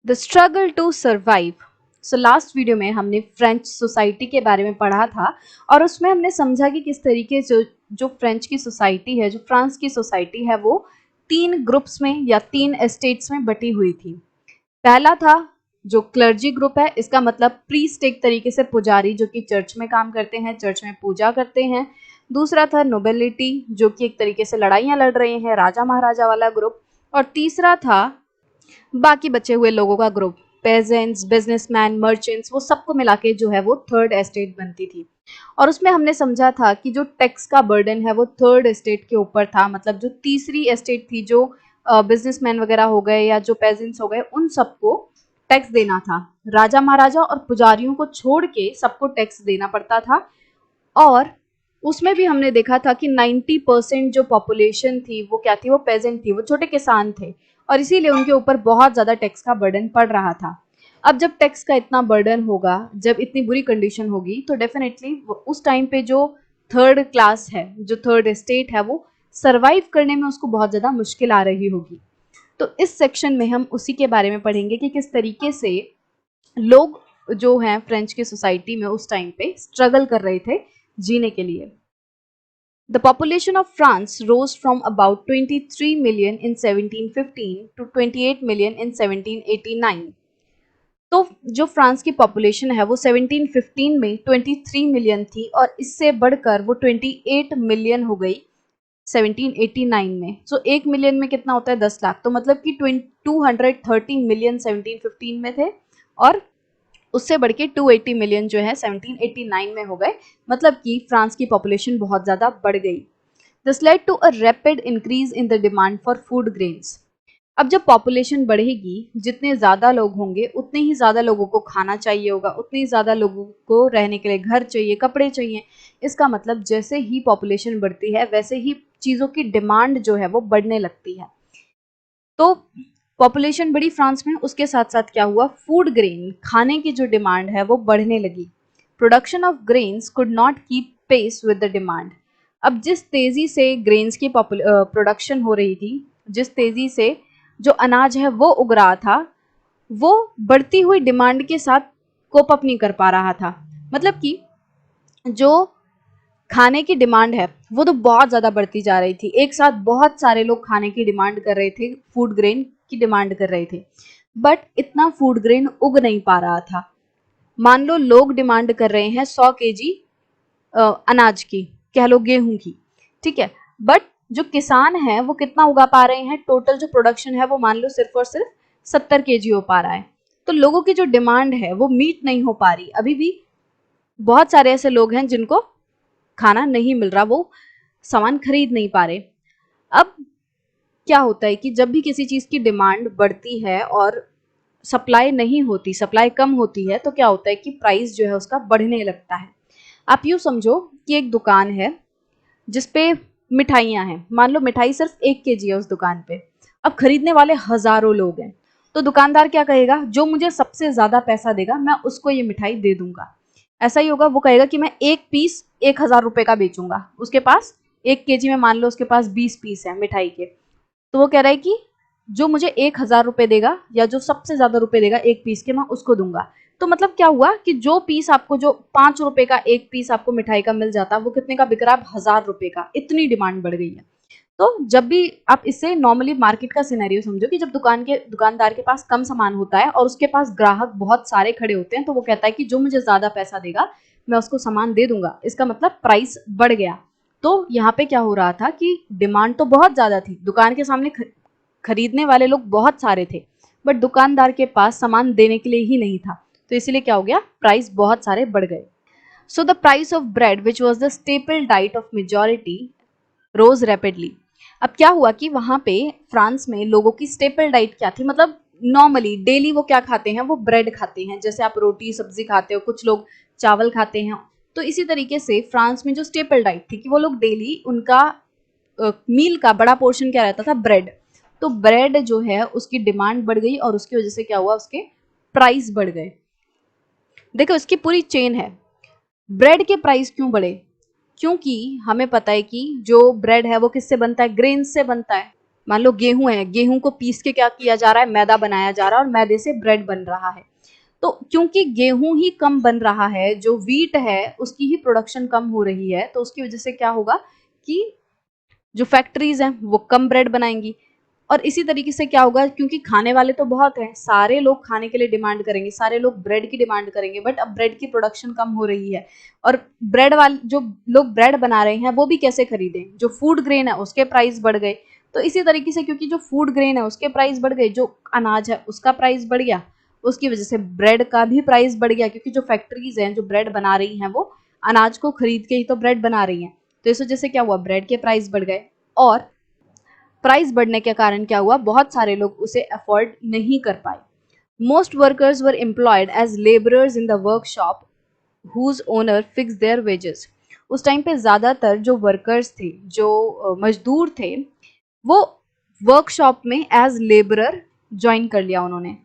The struggle to survive. So last video में हमने French society के बारे में पढ़ा था और उसमें हमने समझा कि किस तरीके से जो फ्रेंच की सोसाइटी है, जो फ्रांस की सोसाइटी है, वो 3 ग्रुप्स में या 3 एस्टेट्स में बटी हुई थी। पहला था जो क्लर्जी ग्रुप है, इसका मतलब प्रीस्ट एक तरीके से पुजारी जो कि चर्च में काम करते हैं, चर्च में पूजा करते हैं। दूसरा था नोबेलिटी जो कि एक तरीके से लड़ाइयाँ लड़ रहे हैं, राजा महाराजा वाला ग्रुप। और तीसरा था बाकी बचे हुए लोगों का ग्रुप, पेजेंट्स, बिजनेसमैन, मर्चेंट्स, वो सबको मिला के जो है वो थर्ड एस्टेट बनती थी। और उसमें हमने समझा था कि जो टैक्स का बर्डन है वो थर्ड एस्टेट के ऊपर था, मतलब जो तीसरी एस्टेट थी, जो बिजनेसमैन वगैरह हो गए या जो पेजेंट्स हो गए, उन सबको टैक्स देना था। राजा महाराजा और पुजारियों को छोड़ के सबको टैक्स देना पड़ता था। और उसमें भी हमने देखा था कि 90% जो पॉपुलेशन थी वो क्या थी, वो पेजेंट थी, वो छोटे किसान थे और इसीलिए उनके ऊपर बहुत ज़्यादा टैक्स का बर्डन पड़ रहा था। अब जब टैक्स का इतना बर्डन होगा, जब इतनी बुरी कंडीशन होगी, तो डेफिनेटली उस टाइम पे जो थर्ड क्लास है, जो थर्ड स्टेट है, वो सर्वाइव करने में उसको बहुत ज़्यादा मुश्किल आ रही होगी। तो इस सेक्शन में हम उसी के बारे में पढ़ेंगे कि किस तरीके से लोग जो हैं फ्रेंच की सोसाइटी में उस टाइम पे स्ट्रगल कर रहे थे जीने के लिए। The population of France rose from about 23 million in 1715 to 28 million in 1789. तो जो फ्रांस की पॉपुलेशन है वो 1715 में 23 मिलियन थी और इससे बढ़कर वो 28 मिलियन हो गई 1789 में। सो 1 मिलियन में कितना होता है, 10 लाख। तो मतलब कि 230 मिलियन 1715 में थे और उससे बढ़ के 280 मिलियन जो है 1789 में हो गए। मतलब कि फ्रांस की पॉपुलेशन बहुत ज़्यादा बढ़ गई। This led to a rapid increase in the demand for food grains. अब जब पॉपुलेशन बढ़ेगी, जितने ज़्यादा लोग होंगे उतने ही ज़्यादा लोगों को खाना चाहिए होगा, उतने ही ज़्यादा लोगों को रहने के लिए घर चाहिए, कपड़े चाहिए। इसका मतलब जैसे ही पॉपुलेशन बढ़ती है वैसे ही चीज़ों की डिमांड जो है वो बढ़ने लगती है। तो पॉपुलेशन बढ़ी फ्रांस में, उसके साथ साथ क्या हुआ, फूड ग्रेन, खाने की जो डिमांड है वो बढ़ने लगी। Production of grains could not keep pace with the demand. अब जिस तेजी से ग्रेन्स की प्रोडक्शन हो रही थी, जिस तेजी से जो अनाज है वो उग रहा था, वो बढ़ती हुई डिमांड के साथ कोप अप नहीं कर पा रहा था। मतलब कि जो खाने की डिमांड है वो तो बहुत ज़्यादा बढ़ती जा रही थी, एक साथ बहुत सारे लोग खाने की डिमांड कर रहे थे, फूड ग्रेन की डिमांड कर रहे थे, बट इतना फूड ग्रेन उग नहीं पा रहा था। मान लो लोग डिमांड कर रहे हैं 100 केजी अनाज की, कह लो गेहूं की, ठीक है, बट जो किसान है वो कितना उगा पा रहे हैं, टोटल जो प्रोडक्शन है वो मान लो सिर्फ और सिर्फ 70 केजी हो पा रहा है। तो लोगों की जो डिमांड है वो मीट नहीं हो पा रही। अभी भी बहुत सारे ऐसे लोग हैं जिनको खाना नहीं मिल रहा, वो सामान खरीद नहीं पा रहे। अब क्या होता है कि जब भी किसी चीज़ की डिमांड बढ़ती है और सप्लाई नहीं होती, सप्लाई कम होती है, तो क्या होता है कि प्राइस जो है उसका बढ़ने लगता है। आप यूँ समझो कि एक दुकान है जिस पे मिठाइयाँ हैं, मान लो मिठाई सिर्फ 1 केजी है उस दुकान पे, अब खरीदने वाले हज़ारों लोग हैं, तो दुकानदार क्या कहेगा, जो मुझे सबसे ज़्यादा पैसा देगा मैं उसको ये मिठाई दे दूंगा। ऐसा ही होगा, वो कहेगा कि मैं एक पीस 1000 रुपये का बेचूंगा, उसके पास 1 केजी में मान लो उसके पास 20 पीस है मिठाई के, तो वो कह रहा है कि जो मुझे 1000 रुपये देगा या जो सबसे ज्यादा रुपए देगा एक पीस के, मैं उसको दूंगा। तो मतलब क्या हुआ कि जो पीस आपको, जो 5 रुपए का एक पीस आपको मिठाई का मिल जाता, वो कितने का बिक रहा है, 1000 रुपए का। इतनी डिमांड बढ़ गई है। तो जब भी आप इससे नॉर्मली मार्केट का सिनेरियो समझो कि जब दुकानदार के पास कम सामान होता है और उसके पास ग्राहक बहुत सारे खड़े होते हैं, तो वो कहता है कि जो मुझे ज्यादा पैसा देगा मैं उसको सामान दे दूंगा। इसका मतलब प्राइस बढ़ गया। तो यहाँ पे क्या हो रहा था कि डिमांड तो बहुत ज्यादा थी, दुकान के सामने खरीदने वाले लोग बहुत सारे थे, बट दुकानदार के पास सामान देने के लिए ही नहीं था। तो इसीलिए क्या हो गया, प्राइस बहुत सारे बढ़ गए। So the price of bread which was the staple diet of majority rose rapidly. अब क्या हुआ कि वहां पे फ्रांस में लोगों की स्टेपल डाइट क्या थी, मतलब नॉर्मली डेली वो क्या खाते हैं, वो ब्रेड खाते हैं, जैसे आप रोटी सब्जी खाते हो, कुछ लोग चावल खाते हैं। तो इसी तरीके से फ्रांस में जो स्टेपल डाइट थी कि वो लोग डेली उनका मील का बड़ा पोर्शन क्या रहता था, ब्रेड। तो ब्रेड जो है उसकी डिमांड बढ़ गई और उसकी वजह से क्या हुआ, उसके प्राइस बढ़ गए। देखो इसकी पूरी चेन है। ब्रेड के प्राइस क्यों बढ़े, क्योंकि हमें पता है कि जो ब्रेड है वो किससे बनता है, ग्रेन से बनता है। मान लो गेहूं है, गेहूं को पीस के क्या किया जा रहा है, मैदा बनाया जा रहा है और मैदे से ब्रेड बन रहा है। तो क्योंकि गेहूं ही कम बन रहा है, जो व्हीट है उसकी ही प्रोडक्शन कम हो रही है, तो उसकी वजह से क्या होगा कि जो फैक्ट्रीज हैं वो कम ब्रेड बनाएंगी। और इसी तरीके से क्या होगा, क्योंकि खाने वाले तो बहुत हैं, सारे लोग खाने के लिए डिमांड करेंगे, सारे लोग ब्रेड की डिमांड करेंगे, बट अब ब्रेड की प्रोडक्शन कम हो रही है। और ब्रेड वाले जो लोग ब्रेड बना रहे हैं वो भी कैसे खरीदें, जो फूड ग्रेन है उसके प्राइस बढ़ गए। तो इसी तरीके से क्योंकि जो फूड ग्रेन है उसके प्राइस बढ़ गए, जो अनाज है उसका प्राइस बढ़ गया, उसकी वजह से ब्रेड का भी प्राइस बढ़ गया, क्योंकि जो फैक्ट्रीज हैं जो ब्रेड बना रही हैं वो अनाज को खरीद के ही तो ब्रेड बना रही हैं। तो इस वजह से क्या हुआ, ब्रेड के प्राइस बढ़ गए। और प्राइस बढ़ने के कारण क्या हुआ, बहुत सारे लोग उसे अफोर्ड नहीं कर पाए। Most workers were employed as labourers in the workshop whose owner fix their wages. उस टाइम पे ज्यादातर जो वर्कर्स थे, जो मजदूर थे, वो वर्कशॉप में एज लेबरर ज्वाइन कर लिया उन्होंने।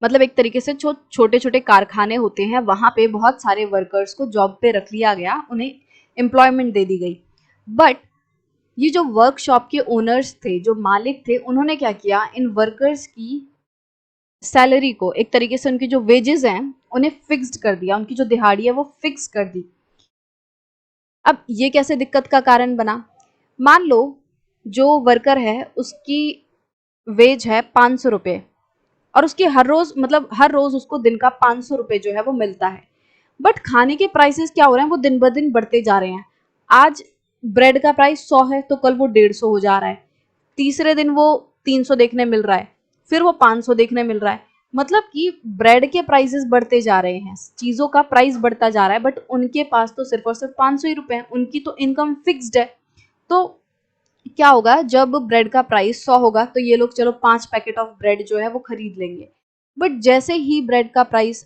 मतलब एक तरीके से जो छोटे छोटे कारखाने होते हैं वहां पे बहुत सारे वर्कर्स को जॉब पे रख लिया गया, उन्हें एम्प्लॉयमेंट दे दी गई। बट ये जो वर्कशॉप के ओनर्स थे, जो मालिक थे, उन्होंने क्या किया, इन वर्कर्स की सैलरी को, एक तरीके से उनकी जो वेजेस हैं उन्हें फिक्स्ड कर दिया, उनकी जो दिहाड़ी है वो फिक्स कर दी। अब ये कैसे दिक्कत का कारण बना, मान लो जो वर्कर है उसकी वेज है 500 रुपये, और उसकी हर रोज, मतलब हर रोज उसको दिन का 500 रुपये जो है वो मिलता है। बट खाने के प्राइसेस क्या हो रहे हैं, वो दिन ब दिन बढ़ते जा रहे हैं। आज ब्रेड का प्राइस 100 है तो कल वो 150 हो जा रहा है, तीसरे दिन वो 300 देखने मिल रहा है, फिर वो 500 देखने मिल रहा है। मतलब कि ब्रेड के प्राइसेस बढ़ते जा रहे हैं, चीजों का प्राइस बढ़ता जा रहा है, बट उनके पास तो सिर्फ और सिर्फ 500 ही रुपए हैं, उनकी तो इनकम फिक्स्ड है। तो क्या होगा, जब ब्रेड का प्राइस 100 होगा तो ये लोग चलो 5 पैकेट ऑफ ब्रेड जो है वो खरीद लेंगे। बट जैसे ही ब्रेड का प्राइस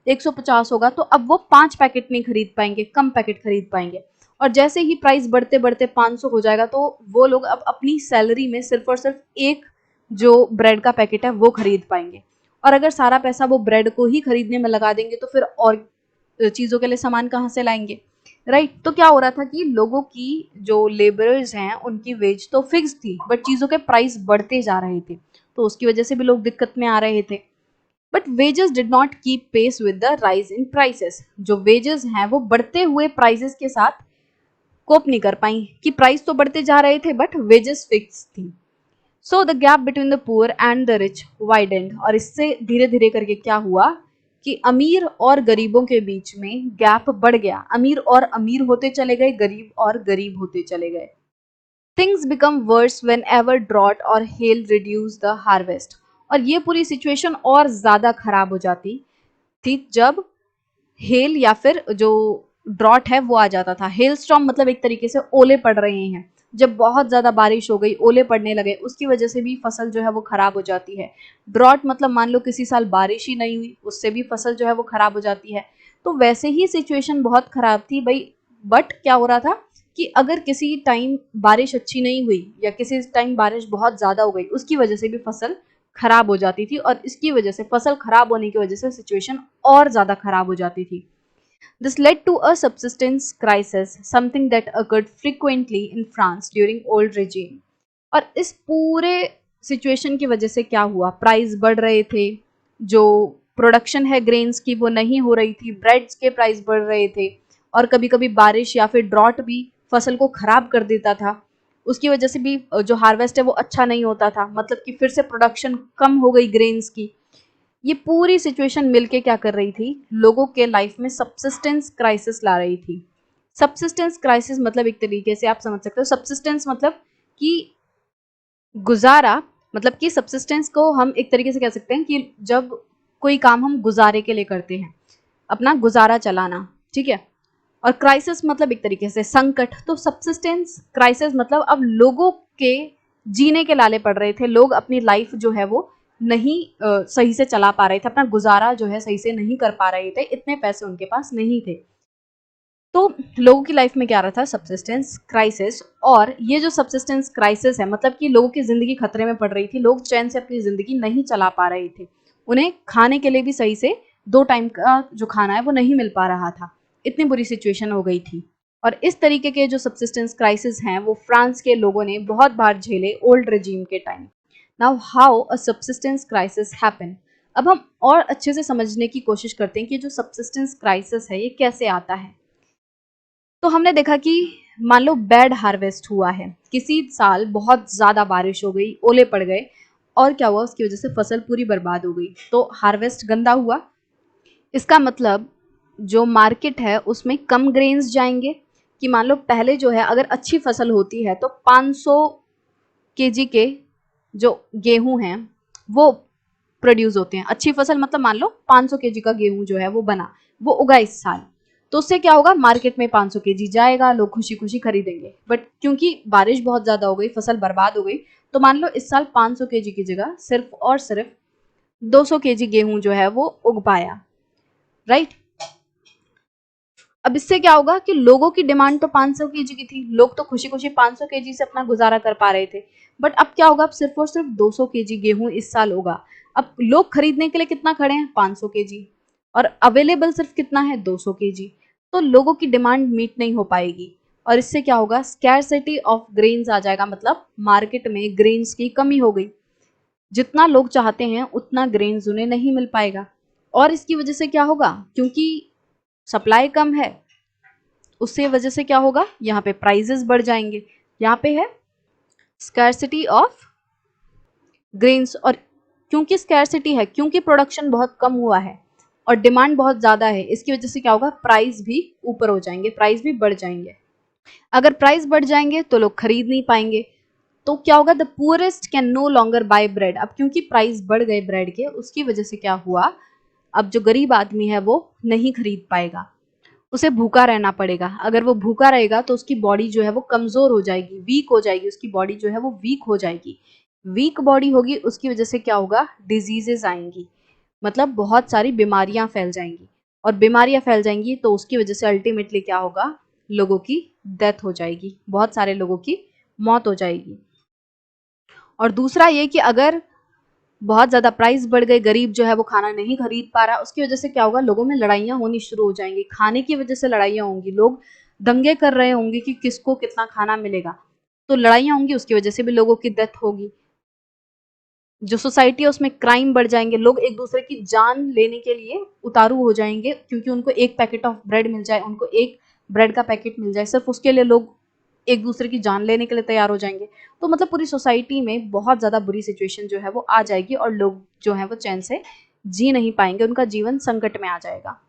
150 होगा तो अब वो 5 पैकेट नहीं खरीद पाएंगे, कम पैकेट खरीद पाएंगे। और जैसे ही प्राइस बढ़ते बढ़ते 500 हो जाएगा तो वो लोग अब अपनी सैलरी में सिर्फ और सिर्फ एक जो ब्रेड का पैकेट है वो खरीद पाएंगे। और अगर सारा पैसा वो ब्रेड को ही खरीदने में लगा देंगे तो फिर और चीजों के लिए सामान कहाँ से लाएंगे, राइट। तो क्या हो रहा था कि लोगों की जो लेबरर्स हैं उनकी वेज तो फिक्स थी, बट चीजों के प्राइस बढ़ते जा रहे थे, तो उसकी वजह से भी लोग दिक्कत में आ रहे थे। But wages did not keep pace with the rise in prices. जो वेजेस हैं वो बढ़ते हुए प्राइसेस के साथ कोप नहीं कर पाई, कि प्राइस तो बढ़ते जा रहे थे बट वेजेस फिक्स थी। So the gap between the poor and the rich widened. और इससे धीरे धीरे करके क्या हुआ कि अमीर और गरीबों के बीच में गैप बढ़ गया, अमीर और अमीर होते चले गए, गरीब और गरीब होते चले गए। Things become worse whenever drought और हेल रिड्यूस द हार्वेस्ट। और ये पूरी सिचुएशन और ज्यादा खराब हो जाती थी जब हेल या फिर जो ड्रॉट है वो आ जाता था। हेल स्टॉर्म मतलब एक तरीके से ओले पड़ रहे हैं, जब बहुत ज्यादा बारिश हो गई, ओले पड़ने लगे, उसकी वजह से भी फसल जो है वो खराब हो जाती है। ड्रॉट मतलब मान लो किसी साल बारिश ही नहीं हुई, उससे भी फसल जो है वो खराब हो जाती है। तो वैसे ही सिचुएशन बहुत खराब थी भाई। बट क्या हो रहा था कि अगर किसी टाइम बारिश अच्छी नहीं हुई या किसी टाइम बारिश बहुत ज्यादा हो गई, उसकी वजह से भी फसल खराब हो जाती थी, और इसकी वजह से, फसल खराब होने की वजह से सिचुएशन और ज्यादा खराब हो जाती थी। This led to a subsistence crisis, something that occurred frequently in France during old regime. और इस पूरे सिचुएशन की वजह से क्या हुआ, प्राइस बढ़ रहे थे, जो प्रोडक्शन है ग्रेन्स की वो नहीं हो रही थी, ब्रेड्स के प्राइस बढ़ रहे थे, और कभी कभी बारिश या फिर ड्रॉट भी फसल को खराब कर देता था। उसकी वजह से भी जो हार्वेस्ट है वो अच्छा नहीं होता था, मतलब कि फिर से प्रोडक्शन कम हो गई ग्रेन्स की। ये पूरी सिचुएशन मिलके क्या कर रही थी, लोगों के लाइफ में सब्सिस्टेंस क्राइसिस ला रही थी। सब्सिस्टेंस क्राइसिस मतलब एक तरीके से आप समझ सकते हो, सब्सिस्टेंस मतलब कि गुजारा, मतलब कि सब्सिस्टेंस को हम एक तरीके से कह सकते हैं कि जब कोई काम हम गुजारे के लिए करते हैं, अपना गुजारा चलाना, ठीक है। और क्राइसिस मतलब एक तरीके से संकट। तो सब्सिस्टेंस क्राइसिस मतलब अब लोगों के जीने के लाले पड़ रहे थे, लोग अपनी लाइफ जो है वो नहीं सही से चला पा रहे थे, अपना गुजारा जो है सही से नहीं कर पा रहे थे, इतने पैसे उनके पास नहीं थे। तो लोगों की लाइफ में क्या आ रहा था, सब्सिस्टेंस क्राइसिस। और ये जो सब्सिस्टेंस क्राइसिस है मतलब कि लोगों की जिंदगी खतरे में पड़ रही थी, लोग चैन से अपनी जिंदगी नहीं चला पा रहे थे, उन्हें खाने के लिए भी सही से 2 टाइम का जो खाना है वो नहीं मिल पा रहा था, इतनी बुरी सिचुएशन हो गई थी। और इस तरीके के जो सब्सिस्टेंस क्राइसिस हैं वो फ्रांस के लोगों ने बहुत बार झेले ओल्ड रेजिम के time. Now how a subsistence crisis happen. अब हम और अच्छे से समझने की कोशिश करते हैं कि जो सब्सिस्टेंस क्राइसिस है ये कैसे आता है। तो हमने देखा कि मान लो बैड हार्वेस्ट हुआ है, किसी साल बहुत ज़्यादा बारिश हो गई, ओले पड़ गए, और क्या हुआ, उसकी वजह से फसल पूरी बर्बाद हो गई, तो हार्वेस्ट गंदा हुआ। इसका मतलब जो मार्केट है उसमें कम ग्रेन्स जाएंगे, कि मान लो पहले जो है अगर अच्छी फसल होती है तो 500 केजी के जो गेहूं हैं वो प्रोड्यूस होते हैं। अच्छी फसल मतलब मान लो 500 केजी का गेहूं जो है वो बना, वो उगा इस साल, तो उससे क्या होगा, मार्केट में 500 केजी जाएगा, लोग खुशी खुशी खरीदेंगे। बट क्योंकि बारिश बहुत ज्यादा हो गई, फसल बर्बाद हो गई, तो मान लो इस साल 500 केजी की जगह सिर्फ और सिर्फ 200 केजी गेहूं जो है वो उग पाया, राइट। अब इससे क्या होगा कि लोगों की डिमांड तो 500 केजी की थी, लोग तो खुशी खुशी 500 केजी से अपना गुजारा कर पा रहे थे। बट अब क्या होगा, अब सिर्फ और सिर्फ 200 केजी गेहूं इस साल होगा। अब लोग खरीदने के लिए कितना खड़े हैं, 500 केजी, और अवेलेबल सिर्फ कितना है, 200 केजी। तो लोगों की डिमांड मीट नहीं हो पाएगी, और इससे क्या होगा, स्कैरसिटी ऑफ ग्रेन्स आ जाएगा, मतलब मार्केट में ग्रेन्स की कमी हो गई। जितना लोग चाहते हैं उतना ग्रेन्स उन्हें नहीं मिल पाएगा, और इसकी वजह से क्या होगा, क्योंकि सप्लाई कम है, उससे वजह से क्या होगा, यहाँ पे प्राइजेस बढ़ जाएंगे। यहाँ पे है स्कैरसिटी ऑफ ग्रेन्स, और क्योंकि स्कैरसिटी है, क्योंकि प्रोडक्शन बहुत कम हुआ है और डिमांड बहुत ज्यादा है, इसकी वजह से क्या होगा, प्राइस भी ऊपर हो जाएंगे, प्राइस भी बढ़ जाएंगे। अगर प्राइस बढ़ जाएंगे तो लोग खरीद नहीं पाएंगे, तो क्या होगा, the poorest can no longer buy bread. अब क्योंकि प्राइस बढ़ गए ब्रेड के, उसकी वजह से क्या हुआ, अब जो गरीब आदमी है वो नहीं खरीद पाएगा, उसे भूखा रहना पड़ेगा। अगर वो भूखा रहेगा तो उसकी बॉडी जो है वो कमजोर हो जाएगी, वीक हो जाएगी, उसकी बॉडी जो है वो वीक हो जाएगी। वीक बॉडी होगी, उसकी वजह से क्या होगा, डिजीजेस आएंगी, मतलब बहुत सारी बीमारियां फैल जाएंगी, और बीमारियां फैल जाएंगी तो उसकी वजह से अल्टीमेटली क्या होगा, लोगों की डेथ हो जाएगी, बहुत सारे लोगों की मौत हो जाएगी। और दूसरा ये कि अगर बहुत ज्यादा प्राइस बढ़ गई, गरीब जो है वो खाना नहीं खरीद पा रहा, उसकी वजह से क्या होगा, लोगों में लड़ाइयां होनी शुरू हो जाएंगी, खाने की वजह से लड़ाइयां होंगी, लोग दंगे कर रहे होंगे कि किसको कितना खाना मिलेगा, तो लड़ाइयां होंगी, उसकी वजह से भी लोगों की डेथ होगी। जो सोसाइटी है उसमें क्राइम बढ़ जाएंगे, लोग एक दूसरे की जान लेने के लिए उतारू हो जाएंगे, क्योंकि उनको एक पैकेट ऑफ ब्रेड मिल जाए, उनको एक ब्रेड का पैकेट मिल जाए, सिर्फ उसके लिए लोग एक दूसरे की जान लेने के लिए तैयार हो जाएंगे। तो मतलब पूरी सोसाइटी में बहुत ज़्यादा बुरी सिचुएशन जो है वो आ जाएगी, और लोग जो है वो चैन से जी नहीं पाएंगे, उनका जीवन संकट में आ जाएगा।